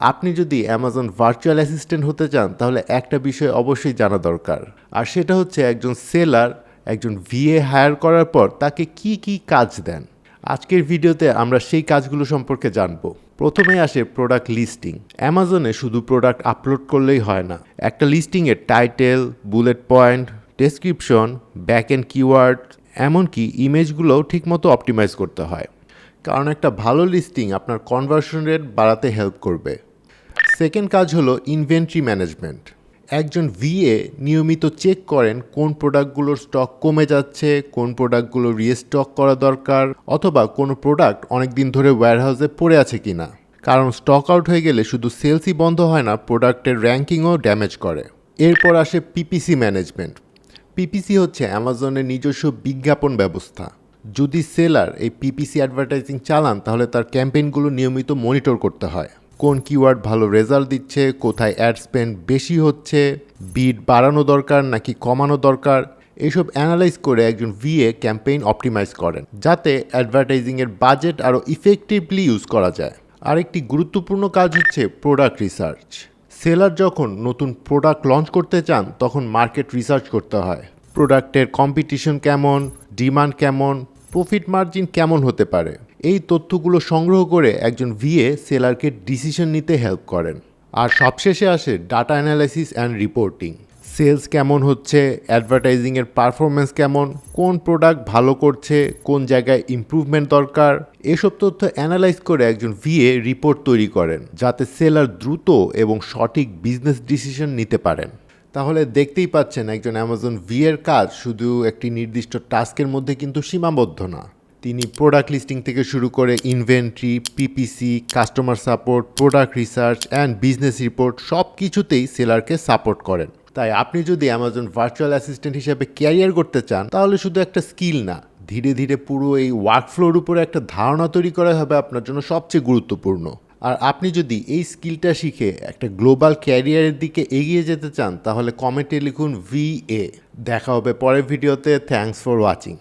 আপনি যদি Amazon virtual assistant হতে চান তাহলে একটা বিষয় অবশ্যই জানা দরকার, আর সেটা হচ্ছে একজন সেলার একজন ভিএ হায়ার করার পর তাকে কি কি কাজ দেন। আজকের ভিডিওতে আমরা সেই কাজগুলো সম্পর্কে জানব। প্রথমে আসে প্রোডাক্ট লিস্টিং। অ্যামাজনে শুধু প্রোডাক্ট আপলোড করলেই হয় না, একটা লিস্টিংয়ের title, bullet point, description, back end keyword, এমনকি ইমেজগুলোও ঠিকমতো অপটিমাইজ করতে হয়, কারণ একটা ভালো লিস্টিং আপনার কনভার্সন রেট বাড়াতে হেল্প করবে। সেকেন্ড কাজ হলো ইনভেন্টরি ম্যানেজমেন্ট। একজন ভিএ নিয়মিত চেক করেন কোন প্রোডাক্টগুলোর স্টক কমে যাচ্ছে, কোন প্রোডাক্টগুলো রিস্টক করা দরকার, অথবা কোনো প্রোডাক্ট অনেক দিন ধরে ওয়্যারহাউসে পড়ে আছে কিনা। কারণ স্টক আউট হয়ে গেলে শুধু সেলসই বন্ধ হয় না, প্রোডাক্টের র্যাঙ্কিংও ড্যামেজ করে। এরপর আসে পিপিসি ম্যানেজমেন্ট। পিপিসি হচ্ছে অ্যামাজনের নিজস্ব বিজ্ঞাপন ব্যবস্থা। যদি সেলার এই পিপিসি অ্যাডভার্টাইজিং চালান তাহলে তার ক্যাম্পেইনগুলো নিয়মিত মনিটর করতে হয়। কোন কিওয়ার্ড ভালো রেজাল্ট দিচ্ছে, কোথায় অ্যাড স্পেন্ড বেশি হচ্ছে, বিড বাড়ানো দরকার নাকি কমানো দরকার, এসব অ্যানালাইজ করে একজন ভিএ ক্যাম্পেইন অপটিমাইজ করেন যাতে অ্যাডভার্টাইজিংয়ের বাজেট আরও ইফেক্টিভলি ইউজ করা যায়। আরেকটি গুরুত্বপূর্ণ কাজ হচ্ছে প্রোডাক্ট রিসার্চ। সেলার যখন নতুন প্রোডাক্ট লঞ্চ করতে চান তখন মার্কেট রিসার্চ করতে হয়। প্রোডাক্টের কম্পিটিশন কেমন, ডিমান্ড কেমন, প্রফিট মার্জিন কেমন হতে পারে, এই তথ্যগুলো সংগ্রহ করে একজন ভিএ সেলারকে ডিসিশন নিতে হেল্প করেন। আর সবশেষে আসে data analysis and reporting. Sales কেমন হচ্ছে, অ্যাডভার্টাইজিংয়ের পারফরমেন্স কেমন, কোন প্রোডাক্ট ভালো করছে, কোন জায়গায় ইমপ্রুভমেন্ট দরকার, এসব তথ্য অ্যানালাইজ করে একজন ভিএ রিপোর্ট তৈরি করেন যাতে সেলার দ্রুত এবং সঠিক বিজনেস ডিসিশন নিতে পারেন। তাহলে দেখতেই পাচ্ছেন একজন অ্যামাজন ভিএর কাজ শুধু একটি নির্দিষ্ট টাস্কের মধ্যে কিন্তু সীমাবদ্ধ না। তিনি প্রোডাক্ট লিস্টিং থেকে শুরু করে inventory, PPC, customer support, product research and business report সব কিছুতেই সেলারকে সাপোর্ট করেন। তাই আপনি যদি অ্যামাজন ভার্চুয়াল অ্যাসিস্ট্যান্ট হিসেবে ক্যারিয়ার করতে চান তাহলে শুধু একটা স্কিল না, ধীরে ধীরে পুরো এই ওয়ার্কফ্লোর উপরে একটা ধারণা তৈরি করা হবে আপনার জন্য সবচেয়ে গুরুত্বপূর্ণ। আর আপনি যদি এই স্কিলটা শিখে একটা গ্লোবাল ক্যারিয়ারের দিকে এগিয়ে যেতে চান তাহলে কমেন্টে লিখুন ভিএ। দেখা হবে পরের ভিডিওতে। Thanks for watching.